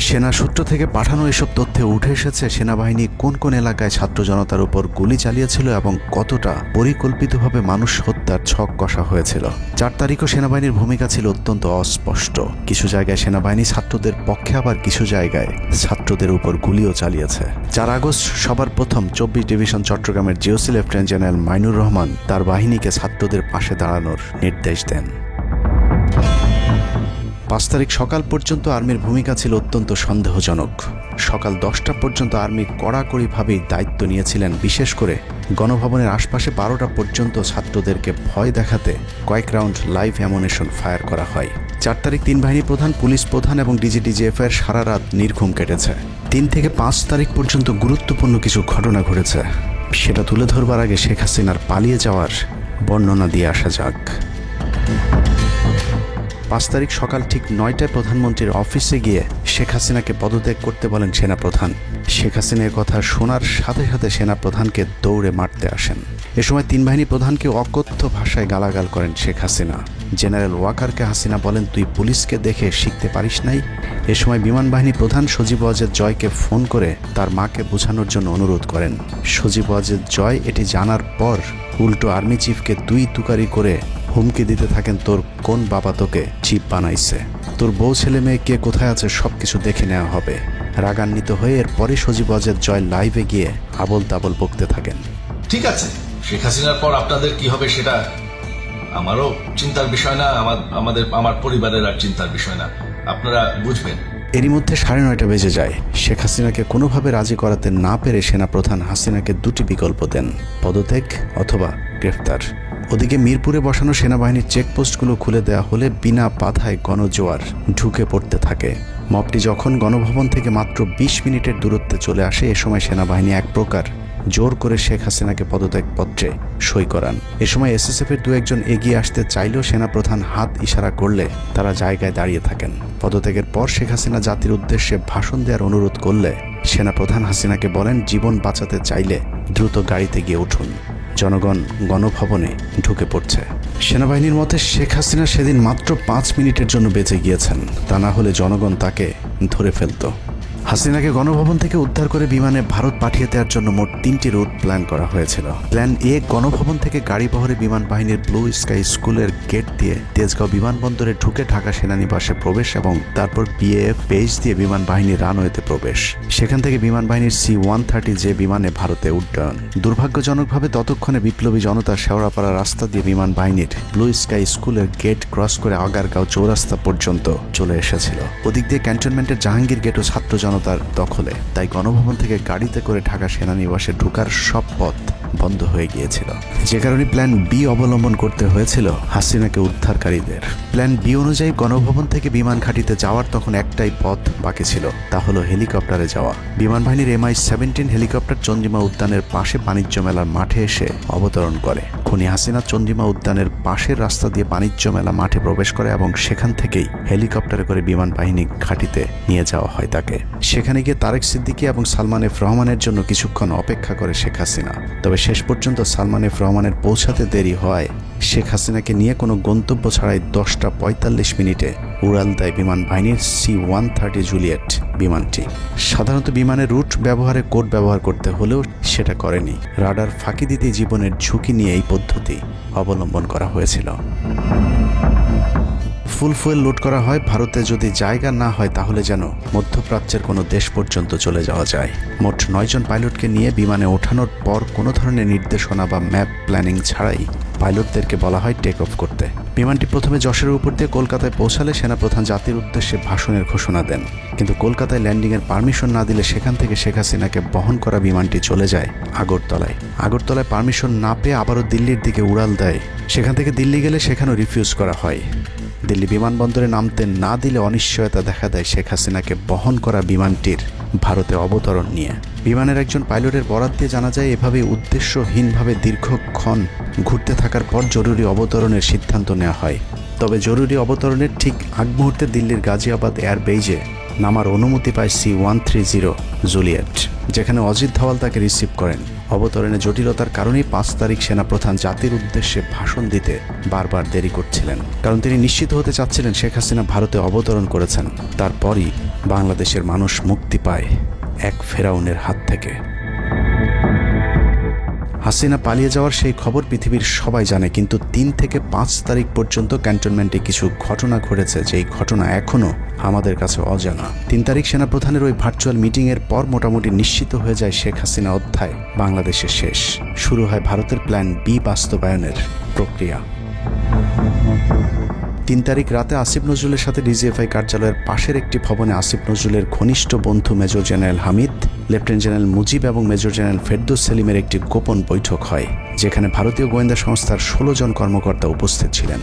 সেনা সূত্র থেকে পাঠানো এসব তথ্যে উঠে এসেছে সেনাবাহিনী কোন কোন এলাকায় ছাত্র জনতার উপর গুলি চালিয়েছিল এবং কতটা পরিকল্পিতভাবে মানুষ হত্যার ছক কষা হয়েছিল। 4 তারিখও সেনাবাহিনীর ভূমিকা ছিল অত্যন্ত অস্পষ্ট। কিছু জায়গায় সেনাবাহিনী ছাত্রদের পক্ষে, আবার কিছু জায়গায় ছাত্রদের উপর গুলিও চালিয়েছে। 4 আগস্ট সবার প্রথম 24 ডিভিশন চট্টগ্রামের GOC lieutenant general Mainur Rahman তার বাহিনীকে ছাত্রদের পাশে দাঁড়ানোর নির্দেশ দেন। 5 তারিখ সকাল পর্যন্ত আর্মির ভূমিকা ছিল অত্যন্ত সন্দেহজনক। সকাল 10টা পর্যন্ত আর্মি কড়াকড়িভাবেই দায়িত্ব নিয়েছিলেন। বিশেষ করে গণভবনের আশপাশে 12টা পর্যন্ত ছাত্রদেরকে ভয় দেখাতে কয়েক রাউন্ড লাইভ অ্যামুনেশন ফায়ার করা হয়। 4 তারিখ 3 বাহিনী প্রধান, পুলিশ প্রধান এবং DGDGF এর সারা রাত নির্ঘুম কেটেছে। 3 থেকে 5 তারিখ পর্যন্ত গুরুত্বপূর্ণ কিছু ঘটনা ঘটেছে, সেটা তুলে ধরবার আগে শেখ হাসিনার পালিয়ে যাওয়ার বর্ণনা দিয়ে আসা যাক। 5 তারিখ সকাল ঠিক 9টায় প্রধানমন্ত্রীর অফিসে গিয়ে শেখ হাসিনাকে পদত্যাগ করতে বলেন সেনাপ্রধান। শেখ হাসিনার কথা শোনার সাথে সাথে সেনাপ্রধানকে দৌড়ে মারতে আসেন। এ সময় 3 বাহিনী প্রধানকে অকথ্য ভাষায় গালাগাল করেন শেখ হাসিনা। জেনারেল ওয়াকারকে হাসিনা বলেন, তুই পুলিশকে দেখে শিখতে পারিস নাই? এ সময় বিমান বাহিনী প্রধান সজীব ওয়াজেদ জয়কে ফোন করে তার মাকে বোঝানোর জন্য অনুরোধ করেন। সজীব ওয়াজেদ জয় এটি জানার পর উল্টো আর্মি চিফকে তুই তুকারি করে হুমকি দিতে থাকেন, তোর কোন বাবা তোকে চিফ বানাইছে, তোর বউ ছেলে মেয়ে কে কোথায় আছে সবকিছু দেখে নেওয়া হবে। রাগান্বিত হয়ে এরপরে সজীব ওয়াজেদ জয় লাইভে গিয়ে আবল তাবল বকতে থাকেন। ঠিক আছে, শেখ হাসিনার পর আপনাদের কি হবে সেটা আমারও চিন্তার বিষয় না, আমার পরিবারের আর চিন্তার বিষয় না, আপনারা বুঝবেন। এরই মধ্যে 9:30 বেজে যায়। শেখ হাসিনাকে কোনোভাবে রাজি করাতে না পেরে সেনাপ্রধান হাসিনাকে 2টি বিকল্প দেন, পদত্যাগ অথবা গ্রেফতার। ওদিকে মিরপুরে বসানো সেনাবাহিনীর চেকপোস্টগুলো খুলে দেওয়া হলে বিনা বাধায় গণজোয়ার ঢুকে পড়তে থাকে। মবটি যখন গণভবন থেকে মাত্র 20 মিনিটের দূরত্বে চলে আসে, এ সময় সেনাবাহিনী এক প্রকার জোর করে শেখ হাসিনাকে পদত্যাগপত্রে সই করান। এ সময় এসএসএফের দু একজন এগিয়ে আসতে চাইলেও সেনাপ্রধান হাত ইশারা করলে তারা জায়গায় দাঁড়িয়ে থাকেন। পদত্যাগের পর শেখ হাসিনা জাতির উদ্দেশ্যে ভাষণ দেওয়ার অনুরোধ করলে সেনাপ্রধান হাসিনাকে বলেন, জীবন বাঁচাতে চাইলে দ্রুত গাড়িতে গিয়ে উঠুন, জনগণ গণভবনে ঢুকে পড়ছে। সেনাবাহিনীর মতে শেখ হাসিনা সেদিন মাত্র 5 মিনিটের জন্য বেঁচে গিয়েছেন, তা না হলে জনগণ তাকে ধরে ফেলত। হাসিনাকে গণভবন থেকে উদ্ধার করে বিমানে ভারত পাঠিয়ে দেওয়ার জন্য মোট 3টি রুট প্ল্যান করা হয়েছিল। প্ল্যান এ, গণভবন থেকে গাড়ি বহরে বিমান বাহিনীর ব্লু স্কাই স্কুলের গেট দিয়ে তেজগাঁও বিমানবন্দরে ঢুকে ঢাকা সেনানিবাসে প্রবেশ এবং তারপর বিএএফ বেস দিয়ে বিমান বাহিনীর রানওয়েতে প্রবেশ। সেখান থেকে বিমান বাহিনীর C-130 যে বিমানে ভারতে উড্ডয়ন। দুর্ভাগ্যজনকভাবে ততক্ষণে বিপ্লবী জনতা শেওড়াপাড়া রাস্তা দিয়ে বিমান বাহিনীর ব্লু স্কাই স্কুলের গেট ক্রস করে আগারগাঁও চৌরাস্তা পর্যন্ত চলে এসেছিল। ওদিক দিয়ে ক্যান্টনমেন্টের জাহাঙ্গীর গেটও ছাত্র জনতার দখলে, তাই গণভবন থেকে গাড়িতে করে ঢাকা সেনানিবাসে ঢোকার সব পথ বন্ধ হয়ে গিয়েছিল, যে কারণে প্ল্যান বি অবলম্বন করতে হয়েছিল হাসিনাকে উদ্ধারকারীদের। প্ল্যান বি অনুযায়ী গণভবন থেকে বিমান ঘাঁটিতে যাওয়ার তখন একটাই পথ বাকি ছিল, তা হলো হেলিকপ্টারে যাওয়া। বিমান বাহিনীর MI-17 হেলিকপ্টার চন্দ্রিমা উদ্যানের পাশে বাণিজ্য মেলার মাঠে এসে অবতরণ করে। খুনি হাসিনা চন্দ্রিমা উদ্যানের পাশের রাস্তা দিয়ে বাণিজ্য মেলা মাঠে প্রবেশ করে এবং সেখান থেকেই হেলিকপ্টারে করে বিমান বাহিনী ঘাঁটিতে নিয়ে যাওয়া হয় তাকে। সেখানে গিয়ে তারেক সিদ্দিকী এবং সালমান এফ রহমানের জন্য কিছুক্ষণ অপেক্ষা করে শেখ হাসিনা। তবে শেষ পর্যন্ত সালমান এফ রহমানের পৌঁছাতে দেরি হওয়ায় শেখ হাসিনাকে নিয়ে কোনো গন্তব্য ছাড়াই 10:45 মিনিটে উড়াল দেয় বিমান বাহিনীর C-130 জুলিয়েট বিমানটি। সাধারণত বিমানের রুট ব্যবহারে কোড ব্যবহার করতে হলেও সেটা করেনি। রাডার ফাঁকি দিতে জীবনের ঝুঁকি নিয়ে এই পদ্ধতি অবলম্বন করা হয়েছিল। ফুল ফুয়েল লোড করা হয়, ভারতে যদি জায়গা না হয় তাহলে যেন মধ্যপ্রাচ্যের কোনো দেশ পর্যন্ত চলে যাওয়া যায়। মোট 9 জন পাইলটকে নিয়ে বিমানে ওঠানোর পর কোনো ধরনের নির্দেশনা বা ম্যাপ প্ল্যানিং ছাড়াই পাইলটদেরকে বলা হয় টেক অফ করতে। বিমানটি প্রথমে যশোরের উপর দিয়ে কলকাতায় পৌঁছালে সেনাপ্রধান জাতির উদ্দেশ্যে ভাষণের ঘোষণা দেন, কিন্তু কলকাতায় ল্যান্ডিংয়ের পারমিশন না দিলে সেখান থেকে শেখ হাসিনাকে বহন করা বিমানটি চলে যায় আগরতলায়। আগরতলায় পারমিশন না পেয়ে আবারও দিল্লির দিকে উড়াল দেয়। সেখান থেকে দিল্লি গেলে সেখানেও রিফিউজ করা হয়। দিল্লি বিমানবন্দরে নামতে না দিলে অনিশ্চয়তা দেখা দেয় শেখ হাসিনাকে বহন করা বিমানটির ভারতে অবতরণ নিয়ে। বিমানের একজন পাইলটের বরাত দিয়ে জানা যায়, এভাবে উদ্দেশ্যহীনভাবে দীর্ঘক্ষণ ঘুরতে থাকার পর জরুরি অবতরণের সিদ্ধান্ত নেওয়া হয়। তবে জরুরি অবতরণের ঠিক আগ মুহূর্তে দিল্লির গাজিয়াবাদ এয়ারবেজে নামার অনুমতি পায় C-130 জুলিয়েট, যেখানে অজিত ধাওয়াল তাকে রিসিভ করেন। অবতরণে জটিলতার কারণেই 5 তারিখ সেনাপ্রধান জাতির উদ্দেশ্যে ভাষণ দিতে বারবার দেরি করছিলেন, কারণ তিনি নিশ্চিত হতে চাচ্ছিলেন শেখ হাসিনা ভারতে অবতরণ করেছেন। তারপরই বাংলাদেশের মানুষ মুক্তি পায় এক ফেরাউনের হাত থেকে। হাসিনা পালিয়ে যাওয়ার সেই খবর পৃথিবীর সবাই জানে, কিন্তু 3 থেকে 5 তারিখ পর্যন্ত ক্যান্টনমেন্টে কিছু ঘটনা ঘটেছে, যেই ঘটনা এখনও আমাদের কাছে অজানা। 3 তারিখ সেনাপ্রধানের ওই ভার্চুয়াল মিটিংয়ের পর মোটামুটি নিশ্চিত হয়ে যায় শেখ হাসিনা অধ্যায় বাংলাদেশের শেষ। শুরু হয় ভারতের প্ল্যান বি বাস্তবায়নের প্রক্রিয়া। 3 তারিখ রাতে আসিফ নজরুলের সাথে ডিজিএফআই কার্যালয়ের পাশের একটি ভবনে আসিফ নজরুলের ঘনিষ্ঠ বন্ধু major general Hamid, lieutenant general Mujib এবং মেজর জেনারেল ফেরদৌস সেলিমের একটি গোপন বৈঠক হয়, যেখানে ভারতীয় গোয়েন্দা সংস্থার 16 জন কর্মকর্তা উপস্থিত ছিলেন।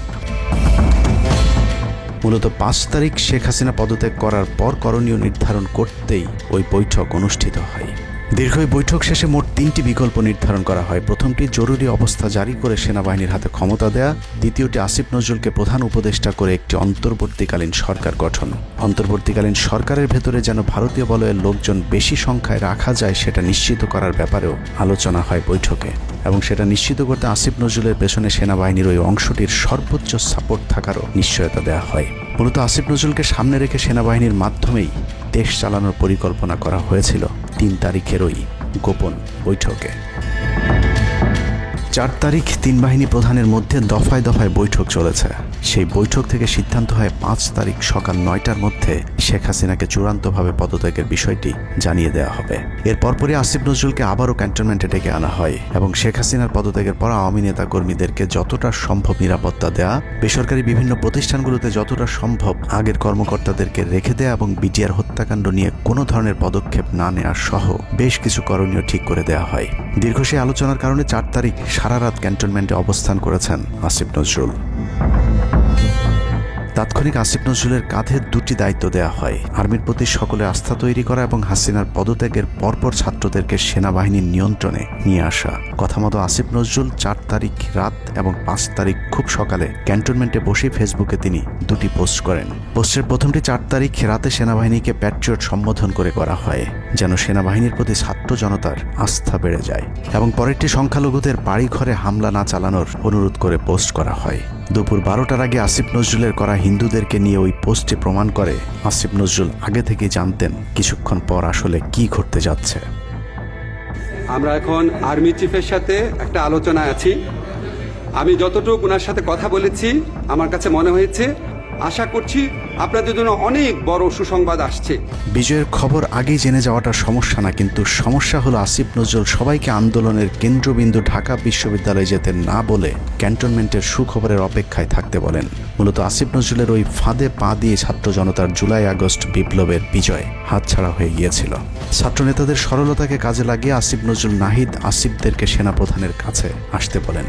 মূলত 5 তারিখ শেখ হাসিনা পদত্যাগ করার পর করণীয় নির্ধারণ করতেই ওই বৈঠক অনুষ্ঠিত হয়। দীর্ঘ বৈঠক শেষে মোট 3টি বিকল্প নির্ধারণ করা হয়। প্রথমটি জরুরি অবস্থা জারি করে সেনাবাহিনীর হাতে ক্ষমতা দেয়া, দ্বিতীয়টি আসিফ নজরুলকে প্রধান উপদেষ্টা করে একটি অন্তর্বর্তীকালীন সরকার গঠন। অন্তর্বর্তীকালীন সরকারের ভেতরে যেন ভারতীয় বলয়ের লোকজন বেশি সংখ্যায় রাখা যায় সেটা নিশ্চিত করার ব্যাপারেও আলোচনা হয় বৈঠকে, এবং সেটা নিশ্চিত করতে আসিফ নজরুলের পেছনে সেনাবাহিনীর ওই অংশটির সর্বোচ্চ সাপোর্ট থাকারও নিশ্চয়তা দেওয়া হয়। মূলত আসিফ নজরুলকে সামনে রেখে সেনাবাহিনীর মাধ্যমেই দেশ চালানোর পরিকল্পনা করা হয়েছিল 3 তারিখের ওই গোপন বৈঠকে। 4 তারিখ 3 বাহিনী প্রধানের মধ্যে দফায় দফায় বৈঠক চলেছে। সেই বৈঠক থেকে সিদ্ধান্ত হয় 5 তারিখ সকাল 9টার মধ্যে শেখ হাসিনাকে চূড়ান্তভাবে পদত্যাগের বিষয়টি জানিয়ে দেওয়া হবে। এর পরপরই আসিফ নজরুলকে আবারও ক্যান্টনমেন্টে ডেকে আনা হয় এবং শেখ হাসিনার পদত্যাগের পর আওয়ামী নেতা কর্মীদেরকে যতটা সম্ভব নিরাপত্তা দেয়া, বেসরকারি বিভিন্ন প্রতিষ্ঠানগুলোতে যতটা সম্ভব আগের কর্মকর্তাদেরকে রেখে দেয়া এবং বিটিআর হত্যাকাণ্ড নিয়ে কোনো ধরনের পদক্ষেপ না নেওয়ার সহ বেশ কিছু করণীয় ঠিক করে দেওয়া হয়। দীর্ঘ সেই আলোচনার কারণে 4 তারিখ সারা রাত ক্যান্টনমেন্টে অবস্থান করেছেন আসিফ নজরুল। তাৎক্ষণিক আসিফ নজরুলের কাঁধে 2টি দায়িত্ব দেওয়া হয়: আর্মির প্রতি সকলের আস্থা তৈরি করা এবং হাসিনার পদত্যাগের পরপর ছাত্রদেরকে সেনাবাহিনীর নিয়ন্ত্রণে নিয়ে আসা। কথা মতো আসিফ নজরুল 4 তারিখ রাত এবং 5 তারিখ খুব সকালে ক্যান্টনমেন্টে বসে ফেসবুকে তিনি 2টি পোস্ট করেন। পোস্টের প্রথমটি 4 তারিখ রাতে সেনাবাহিনীকে প্যাট্রিয়ট সম্বোধন করে করা হয়, যেন সেনাবাহিনীর প্রতি ছাত্র জনতার আস্থা বেড়ে যায়, এবং পরেরটি সংখ্যালঘুদের বাড়ি ঘরে হামলা না চালানোর অনুরোধ করে পোস্ট করা হয়। দুপুর 12টার আগে আসিফ নজরুলের করা হিন্দুদেরকে নিয়ে ওই পোস্টে প্রমাণ করে আসিফ নজরুল আগে থেকে জানতেন কিছুক্ষণ পর আসলে কি ঘটতে যাচ্ছে। আমরা এখন আর্মি চিফের সাথে একটা আলোচনায় আছি। আমি যতটুকু ওনার সাথে কথা বলেছি, আমার কাছে মনে হয়েছে, আশা করছি আপনাদের জন্য অনেক বড় সুসংবাদ আসছে। বিজয়ের খবর আগেই জেনে যাওয়াটা সমস্যা না, কিন্তু সমস্যা হলো আসিফ নজরুল সবাইকে আন্দোলনের কেন্দ্রবিন্দু ঢাকা বিশ্ববিদ্যালয়ে যেতে না বলে ক্যান্টনমেন্টের সুখবরের অপেক্ষায় থাকতে বলেন। মূলত আসিফ নজরুলের ওই ফাঁদে পা দিয়ে ছাত্র জনতার জুলাই আগস্ট বিপ্লবের বিজয় হাতছাড়া হয়ে গিয়েছিল। ছাত্রনেতাদের সরলতাকে কাজে লাগিয়ে আসিফ নজরুল নাহিদ আসিফদেরকে সেনাপ্রধানের কাছে আসতে বলেন।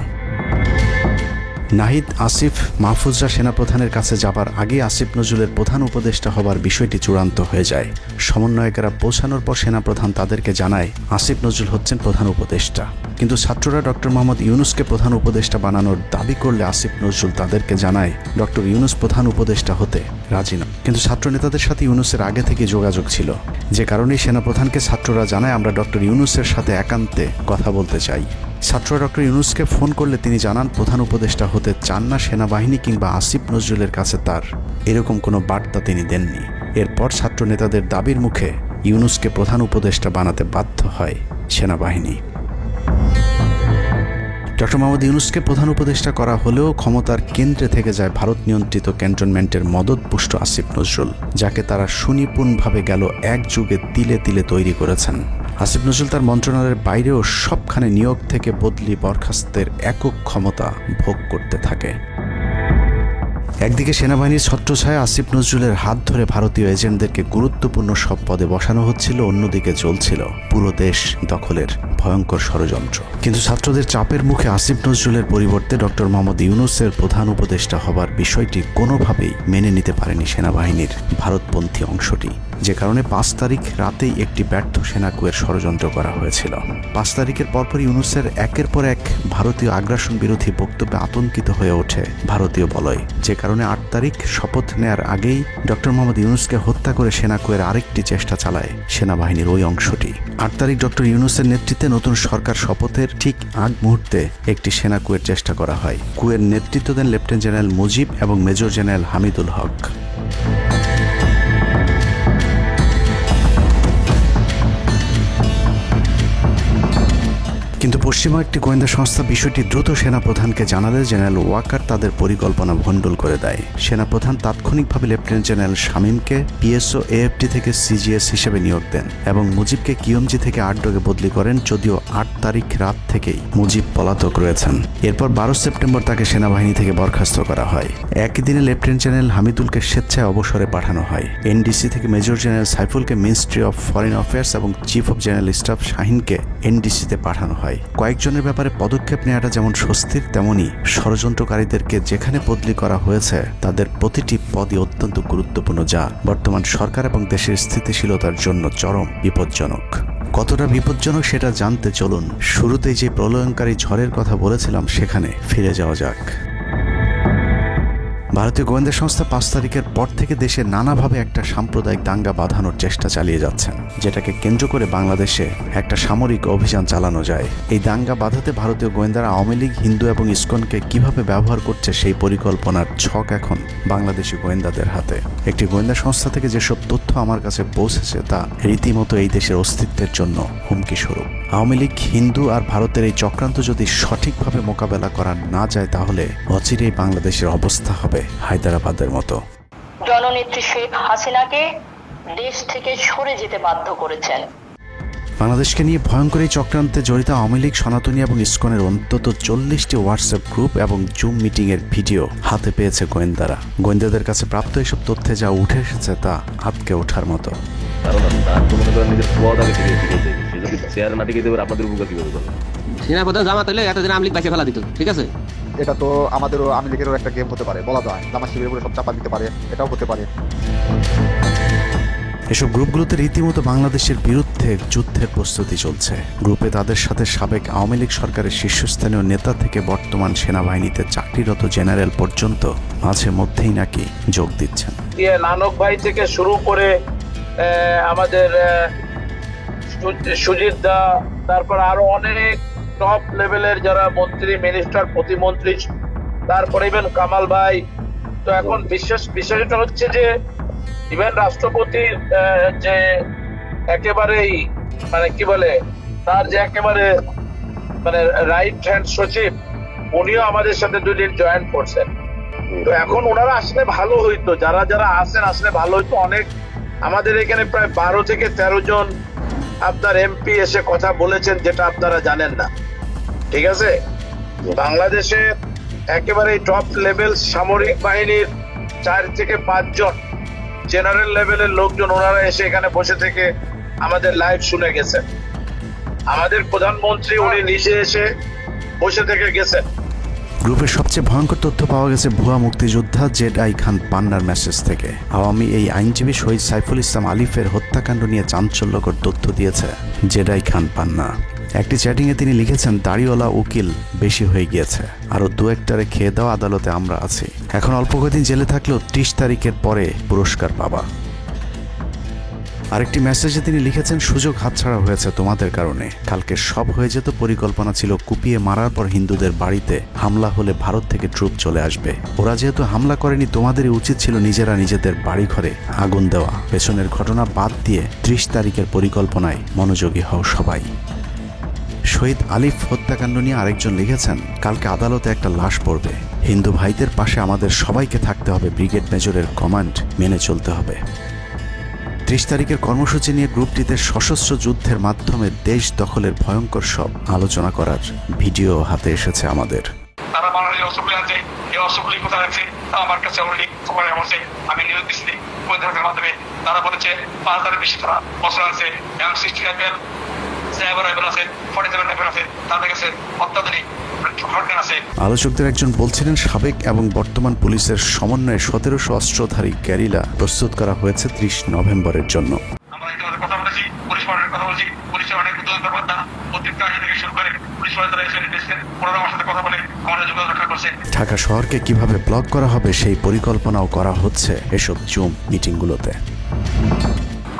নাহিদ, আসিফ, মাহফুজরা সেনাপ্রধানের কাছে যাবার আগে আসিফ নজরুলের প্রধান উপদেষ্টা হবার বিষয়টি চূড়ান্ত হয়ে যায়। সমন্বয়কেরা পৌঁছানোর পর সেনাপ্রধান তাদেরকে জানায় আসিফ নজরুল হচ্ছেন প্রধান উপদেষ্টা, কিন্তু ছাত্ররা ডক্টর মোহাম্মদ ইউনুসকে প্রধান উপদেষ্টা বানানোর দাবি করলে আসিফ নজরুল তাদেরকে জানায় ডক্টর ইউনুস প্রধান উপদেষ্টা হতে রাজি নয়। কিন্তু ছাত্র নেতাদের সাথে ইউনুসের আগে থেকে যোগাযোগ ছিল, যে কারণেই সেনাপ্রধানকে ছাত্ররা জানায় আমরা ডক্টর ইউনুসের সাথে একান্তে কথা বলতে চাই। ছাত্ররা ডক্টর ইউনুসকে ফোন করলে তিনি জানান প্রধান উপদেষ্টা হতে চান না সেনাবাহিনী কিংবা আসিফ নজরুলের কাছে তার এরকম কোনো বার্তা তিনি দেননি। এরপর ছাত্র নেতাদের দাবির মুখে ইউনুসকে প্রধান উপদেষ্টা বানাতে বাধ্য হয় সেনাবাহিনী। ডক্টর মোহাম্মদ ইউনুসকে প্রধান উপদেষ্টা করা হলেও ক্ষমতার কেন্দ্রে থেকে যায় ভারত নিয়ন্ত্রিত ক্যান্টনমেন্টের মদতপুষ্ট আসিফ নজরুল, যাকে তারা সুনিপুণভাবে গেল এক যুগে তিলে তিলে তৈরি করেছেন। আসিফ নজরুল তার মন্ত্রণালয়ের বাইরেও সবখানে নিয়োগ থেকে বদলি বরখাস্তের একক ক্ষমতা ভোগ করতে থাকে। একদিকে সেনাবাহিনীর ছত্রছায়া আসিফ নজরুলের হাত ধরে ভারতীয় এজেন্টদেরকে গুরুত্বপূর্ণ সব পদে বসানো হচ্ছিল, অন্যদিকে চলছিল পুরো দেশ দখলের ভয়ঙ্কর ষড়যন্ত্র। কিন্তু ছাত্রদের চাপের মুখে আসিফ নজরুলের পরিবর্তে ডক্টর মোহাম্মদ ইউনুসের প্রধান উপদেষ্টা হবার বিষয়টি কোনোভাবেই মেনে নিতে পারেনি সেনাবাহিনীর ভারতপন্থী অংশটি, যে কারণে 5 তারিখ রাতেই একটি ব্যর্থ সেনাকুয়ের ষড়যন্ত্র করা হয়েছিল। 5 তারিখের পরপর ইউনুসের একের পর এক ভারতীয় আগ্রাসন বিরোধী বক্তব্যে আতঙ্কিত হয়ে ওঠে ভারতীয় বলয়, যে কারণে 8 তারিখ শপথ নেয়ার আগেই ডক্টর মোহাম্মদ ইউনুসকে হত্যা করে সেনাকুয়ের আরেকটি চেষ্টা চালায় সেনাবাহিনীর ওই অংশটি। 8 তারিখ ডক্টর ইউনুসের নেতৃত্বে নতুন সরকার শপথের ঠিক আগ মুহূর্তে একটি সেনাকুয়ের চেষ্টা করা হয়। কুয়ের নেতৃত্ব দেন লেফটেন্যান্ট জেনারেল মুজিব এবং মেজর জেনারেল হামিদুল হক। কিন্তু পশ্চিমা একটি গোয়েন্দা সংস্থা বিষয়টি দ্রুত সেনাপ্রধানকে জানালে জেনারেল ওয়াকার তাদের পরিকল্পনা ভণ্ডুল করে দেয়। সেনাপ্রধান তাৎক্ষণিকভাবে লেফটেন্যান্ট জেনারেল শামীমকে পিএসও এএফটি থেকে সিজিএস হিসেবে নিয়োগ দেন এবং মুজিবকে কিউএমজি থেকে আটডগে বদলি করেন, যদিও 8 তারিখ রাত থেকেই মুজিব পলাতক রয়েছেন। এরপর 12 সেপ্টেম্বর তাকে সেনাবাহিনী থেকে বরখাস্ত করা হয়। একই দিনে লেফটেন্যান্ট জেনারেল হামিদুলকে স্বেচ্ছায় অবসরে পাঠানো হয়। এনডিসি থেকে মেজর জেনারেল সাইফুলকে মিনিস্ট্রি অফ ফরেন অ্যাফেয়ার্স এবং চিফ অফ জেনারেল স্টাফ শাহিনকে এনডিসিতে পাঠানো হয়। কয়েকজনের ব্যাপারে পদক্ষেপ নেওয়াটা যেমন স্বস্তির, তেমনি ষড়যন্ত্রকারীদেরকে যেখানে বদলি করা হয়েছে তাদের প্রতিটি পদই অত্যন্ত গুরুত্বপূর্ণ, যা বর্তমান সরকার এবং দেশের স্থিতিশীলতার জন্য চরম বিপজ্জনক। কতটা বিপজ্জনক সেটা জানতে চলুন শুরুতেই যে প্রলয়ঙ্কারী ঝড়ের কথা বলেছিলাম সেখানে ফিরে যাওয়া যাক। ভারতীয় গোয়েন্দা সংস্থা 5 তারিখের পর থেকে দেশে নানাভাবে একটা সাম্প্রদায়িক দাঙ্গা বাঁধানোর চেষ্টা চালিয়ে যাচ্ছেন, যেটাকে কেন্দ্র করে বাংলাদেশে একটা সামরিক অভিযান চালানো যায়। এই দাঙ্গা বাঁধাতে ভারতীয় গোয়েন্দারা আওয়ামী লীগ, হিন্দু এবং ইসকনকে কিভাবে ব্যবহার করছে সেই পরিকল্পনার ছক এখন বাংলাদেশি গোয়েন্দাদের হাতে। একটি গোয়েন্দা সংস্থা থেকে যেসব তথ্য আমার কাছে পৌঁছেছে তা রীতিমতো এই দেশের অস্তিত্বের জন্য হুমকি স্বরূপ। আওয়ামী লীগ, হিন্দু আর ভারতের এই চক্রান্ত যদি সঠিকভাবে মোকাবেলা করা না যায় তাহলে অচিরেই বাংলাদেশের অবস্থা হবে হায়দ্রাবাদের মতো। জননেত্রী শেখ হাসিনাকে দেশ থেকে সরে যেতে বাধ্য করেছেন। বাংলাদেশকে নিয়ে ভয়ঙ্কর এই চক্রান্তে জড়িত আওয়ামী লীগ, সনাতনী এবং ইসকনের অন্তত 40টি হোয়াটসঅ্যাপ গ্রুপ এবং জুম মিটিংয়ের ভিডিও হাতে পেয়েছে গোয়েন্দারা। গোয়েন্দাদের কাছে প্রাপ্ত এসব তথ্যে যা উঠে এসেছে তা আটকে ওঠার মতো। সেনাপ্রধান জামাত হলে এতদিন আওয়ামী লীগ বাইকে ফেলা দিত, ঠিক আছে? এটা তো আমাদেরও আওয়ামী লীগেরও একটা গেম হতে পারে, বলা যায় জামাত শিবিরের উপরে সব চাপা দিতে পারে, এটাও হতে পারে। এসব গ্রুপগুলোতে রীতিমতো বাংলাদেশের বিরুদ্ধে যুদ্ধের প্রস্তুতি চলছে। গ্রুপে তাদের সাথে সাবেক আওয়ামী লীগ সরকারের শীর্ষস্থানীয় নেতা থেকে বর্তমান সেনাবাহিনীতে চাকরিরত জেনারেল পর্যন্ত মাঝে মধ্যেই নাকি যোগ দিচ্ছেন। নানক ভাই থেকে শুরু করে আমাদের সুজিত দা, তারপর আরো অনেক টপ লেভেলের যারা মন্ত্রী, মিনিস্টার, প্রতিমন্ত্রী, তারপরে ইভেন কামাল ভাই। তো এখন বিশেষটা হচ্ছে যে ইভেন রাষ্ট্রপতি যে একেবারেই মানে কি বলে, তার যে একেবারে মানে রাইট হ্যান্ড সচিব, উনিও আমাদের সাথে 2 দিন জয়েন করছেন। তো এখন ওনারা আসলে ভালো হইতো, যারা যারা আসেন আসলে ভালো হইতো। অনেক আমাদের এখানে প্রায় 12 থেকে 13 জন আপনার এমপি এসে কথা বলেছেন, যেটা আপনারা জানেন না, ঠিক আছে? বাংলাদেশে একেবারে টপ লেভেল সামরিক বাহিনীর 4 থেকে 5 জন জেনারেল লেভেলের লোকজন ওনারা এসে এখানে বসে থেকে আমাদের লাইভ শুনে গেছেন। আমাদের প্রধানমন্ত্রী উনি নিজে এসে বসে থেকে গেছেন। গ্রুপের সবচেয়ে ভয়ঙ্কর তথ্য পাওয়া গেছে ভুয়া মুক্তিযোদ্ধা জেডআই খান পান্নার মেসেজ থেকে। আওয়ামী এই আইনজীবী শহীদ সাইফুল ইসলাম আলিফের হত্যাকাণ্ড নিয়ে চাঞ্চল্যকর তথ্য দিয়েছে জেডআই খান পান্না। একটি চ্যাটিংয়ে তিনি লিখেছেন, দাড়িওয়ালা উকিল বেশি হয়ে গিয়েছে, আরও 2-1টারে খেয়ে দেওয়া আদালতে আমরা আছি, এখন অল্প কদিন জেলে থাকলেও 30 তারিখের পরে পুরস্কার পাবা। আরেকটি মেসেজে তিনি লিখেছেন, সুযোগ হাতছাড়া হয়েছে তোমাদের কারণে, কালকে সব হয়ে যেত। পরিকল্পনা ছিল কুপিয়ে মারার পর হিন্দুদের বাড়িতে হামলা হলে ভারত থেকে ট্রুপ চলে আসবে। ওরা যেহেতু হামলা করেনি, তোমাদেরই উচিত ছিল নিজেরা নিজেদের বাড়ি ঘরে আগুন দেওয়া। পেছনের ঘটনা বাদ দিয়ে 30 তারিখের পরিকল্পনায় মনোযোগী হও সবাই। শহীদ আলিফ হত্যাকাণ্ড নিয়ে আরেকজন লিখেছেন, কালকে আদালতে একটা লাশ পড়বে, হিন্দু ভাইদের পাশে আমাদের সবাইকে থাকতে হবে, ব্রিগেড মেজরের কমান্ড মেনে চলতে হবে। 30 তারিখের কর্মসূচি নিয়ে গ্রুপটিতে সশস্ত্র যুদ্ধের মাধ্যমে দেশ দখলের ভয়ঙ্কর সব আলোচনা করার ভিডিও হাতে এসেছে আমাদের। তারা বাংলাদেশের অস্ত্রগুলি আছে, এই অস্ত্রগুলি কোথায় আছে আমার কাছে অলরেডি খবর এসেছে। আমি নিউজ দিচ্ছি গোয়েন্দাদের মাধ্যমে, তারা বলেছে 5000-এর বেশি তারা অস্ত্র আছে, M60 রাইফেল, 7 রাইফেল আছে, 47 রাইফেল আছে, তাদের কাছে অত্যাধুনিক হটগান আছে। আলোচকদের একজন বলছিলেন, সাবেক এবং বর্তমান পুলিশের সমন্বয়ে 1700 অস্ত্রধারী গ্যারিলা প্রস্তুত করা হয়েছে 30 নভেম্বরের জন্য। আমরা ইতিমধ্যে কথা বলেছি, পুলিশ পার্টির কথা বলছি, পুলিশের অনেক উদ্যোগ ব্যাপারটা প্রত্যেকটা আগে থেকে শুরু করে পুলিশ পার্টি তারা এসে এসেছেন, ওনারা আমার সাথে কথা বলে আমাদের যোগাযোগ রক্ষা করছে। ঢাকা শহরকে কিভাবে ব্লক করা হবে সেই পরিকল্পনাও করা হচ্ছে এসব জুম মিটিংগুলোতে।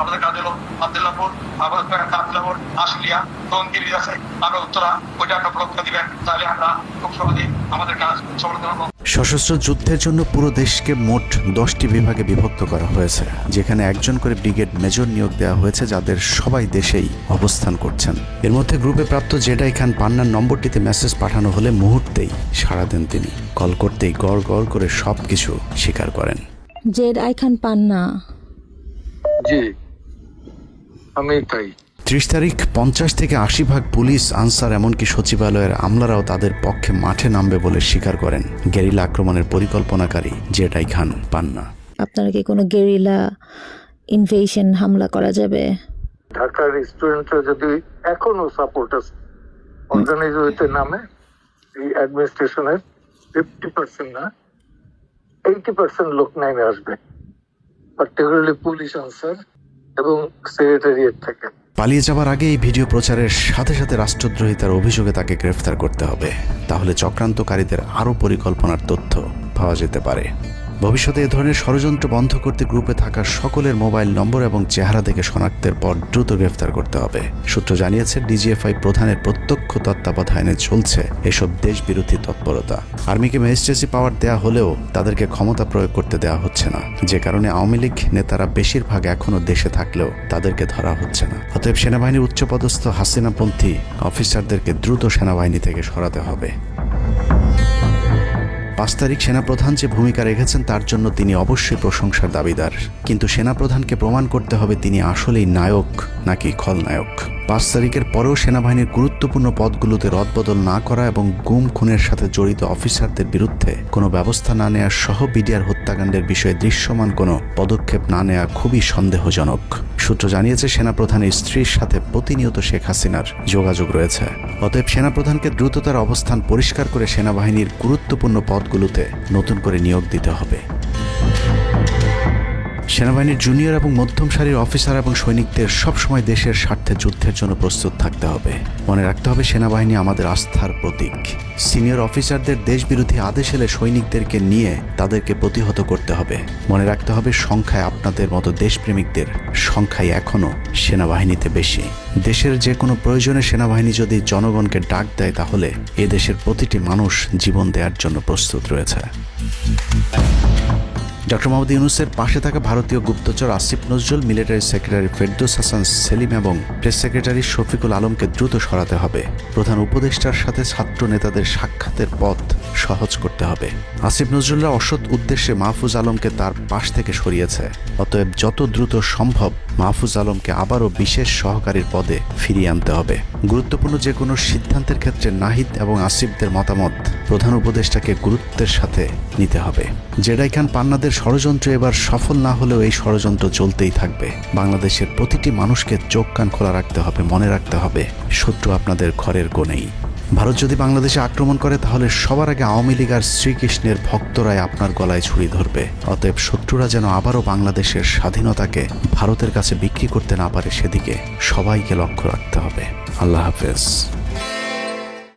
আমাদের কাজ হলো আব্দুল্লাহপুর, আব্দুল্লাহপুর, আশুলিয়া, টঙ্গীর আছে, আরো উত্তরা, ওইটা একটা ব্লক দিবেন, তাহলে আমরা খুব সহজেই আমাদের কাজ সফলতা পাবো। সশস্ত্র যুদ্ধের জন্য পুরো দেশকে মোট 10টি বিভাগে বিভক্ত করা হয়েছে, যেখানে একজন করে ব্রিগেড মেজর নিয়োগ দেওয়া হয়েছে, যাদের সবাই দেশেই অবস্থান করছেন। এর মধ্যে গ্রুপে প্রাপ্ত জেডআই খান পান্নার নম্বরটিতে মেসেজ পাঠানো হলে মুহূর্তেই সাড়া দেন তিনি। কল করতেই গড় গড় করে সবকিছু স্বীকার করেন। জেডআই খান পান্না, জি আমি তাই। 30 তারিখ 50 থেকে 80% পুলিশ, আনসার, এমনকি সচিবালয়ের আমলারাও তাদের পক্ষে মাঠে নামবে বলে স্বীকার করেন গেরিলা আক্রমণের পরিকল্পনাকারী জেডআই খান পান্না। আপনারা কি কোনো গেরিলা ইনভেশন হামলা করা যাবে? ঢাকার স্টুডেন্টরা যদি এখনো সাপোর্টার্স অর্গানাইজ হইতে নামে, এই অ্যাডমিনিস্ট্রেশনের 50% না 80% লোক নেমে আসবে, পার্টিকুলারলি পুলিশ, আনসার এবং সেক্রেটারিয়েট থেকে। পালিয়ে যাবার আগে এই ভিডিও প্রচারের সাথে সাথে রাষ্ট্রদ্রোহিতার অভিযোগে তাকে গ্রেফতার করতে হবে, তাহলে চক্রান্তকারীদের আরও পরিকল্পনার তথ্য পাওয়া যেতে পারে। ভবিষ্যতে এ ধরনের ষড়যন্ত্র বন্ধ করতে গ্রুপে থাকা সকলের মোবাইল নম্বর এবং চেহারা দেখে শনাক্তের পর দ্রুত গ্রেফতার করতে হবে। সূত্র জানিয়েছে, ডিজিএফআই প্রধানের প্রত্যক্ষ তত্ত্বাবধানে চলছে এসব দেশবিরোধী তৎপরতা। আর্মিকে ম্যাজিস্ট্রেসি পাওয়ার দেয়া হলেও তাদেরকে ক্ষমতা প্রয়োগ করতে দেওয়া হচ্ছে না, যে কারণে আওয়ামী লীগ নেতারা বেশিরভাগ এখনও দেশে থাকলেও তাদেরকে ধরা হচ্ছে না। অতএব সেনাবাহিনীর উচ্চপদস্থ হাসিনাপন্থী অফিসারদেরকে দ্রুত সেনাবাহিনী থেকে সরাতে হবে। 5 তারিখ সেনাপ্রধান যে ভূমিকা রেখেছেন তার জন্য তিনি অবশ্যই প্রশংসার দাবিদার, কিন্তু সেনাপ্রধানকে প্রমাণ করতে হবে তিনি আসলেই নায়ক নাকি খলনায়ক। 5 তারিখের পরেও সেনাবাহিনীর গুরুত্বপূর্ণ পদগুলোতে রদবদল না করা এবং গুম খুনের সাথে জড়িত অফিসারদের বিরুদ্ধে কোনো ব্যবস্থা না নেওয়া সহ বিডিআর হত্যাকাণ্ডের বিষয়ে দৃশ্যমান কোনো পদক্ষেপ না নেওয়া খুবই সন্দেহজনক। সূত্র জানিয়েছে সেনাপ্রধানের স্ত্রীর সাথে প্রতিনিয়ত শেখ হাসিনার যোগাযোগ রয়েছে। অতএব সেনাপ্রধানকে দ্রুত তার অবস্থান পরিষ্কার করে সেনাবাহিনীর গুরুত্বপূর্ণ পদগুলোতে নতুন করে নিয়োগ দিতে হবে। সেনাবাহিনীর জুনিয়র এবং মধ্যম সারির অফিসার এবং সৈনিকদের সবসময় দেশের স্বার্থে যুদ্ধের জন্য প্রস্তুত থাকতে হবে। মনে রাখতে হবে সেনাবাহিনী আমাদের আস্থার প্রতীক। সিনিয়র অফিসারদের দেশবিরোধী আদেশ এলে সৈনিকদেরকে নিয়ে তাদেরকে প্রতিহত করতে হবে। মনে রাখতে হবে সংখ্যায় আপনাদের মতো দেশপ্রেমিকদের সংখ্যাই এখনও সেনাবাহিনীতে বেশি। দেশের যে কোনো প্রয়োজনে সেনাবাহিনী যদি জনগণকে ডাক দেয় তাহলে এ দেশের প্রতিটি মানুষ জীবন দেওয়ার জন্য প্রস্তুত রয়েছে। ডক্টর মোহাম্মদ ইউনূসের পাশে থাকা ভারতীয় গুপ্তচর আসিফ নজরুল, মিলিটারি সেক্রেটারি ফেরদৌস হাসান সেলিম এবং প্রেস সেক্রেটারি শফিকুল আলমকে দ্রুত সরাতে হবে। প্রধান উপদেষ্টার সাথে ছাত্র নেতাদের সাক্ষাতের পথ সহজ করতে হবে। আসিফ নজরুলরা অসৎ উদ্দেশ্যে মাহফুজ আলমকে তার পাশ থেকে সরিয়েছে। অতএব যত দ্রুত সম্ভব মাহফুজ আলমকে আবারও বিশেষ সহকারীর পদে ফিরিয়ে আনতে হবে। গুরুত্বপূর্ণ যে কোনো সিদ্ধান্তের ক্ষেত্রে নাহিদ এবং আসিফদের মতামত প্রধান উপদেষ্টাকে গুরুত্বের সাথে নিতে হবে। জেডাই খান পান্নাদের ষড়যন্ত্র এবার সফল না হলেও এই ষড়যন্ত্র চলতেই থাকবে। বাংলাদেশের প্রতিটি মানুষকে চোখ কান খোলা রাখতে হবে, মনে রাখতে হবে শত্রু আপনাদের ঘরের কোণেই। ভারত যদি বাংলাদেশে আক্রমণ করে তাহলে সবার আগে আওয়ামী লীগ আর শ্রীকৃষ্ণের ভক্তরাই আপনার গলায় ছুরি ধরবে। অতএব শত্রুরা যেন আবারও বাংলাদেশের স্বাধীনতাকে ভারতের কাছে বিক্রি করতে না পারে সেদিকে সবাইকে লক্ষ্য রাখতে হবে। আল্লাহ হাফেজ।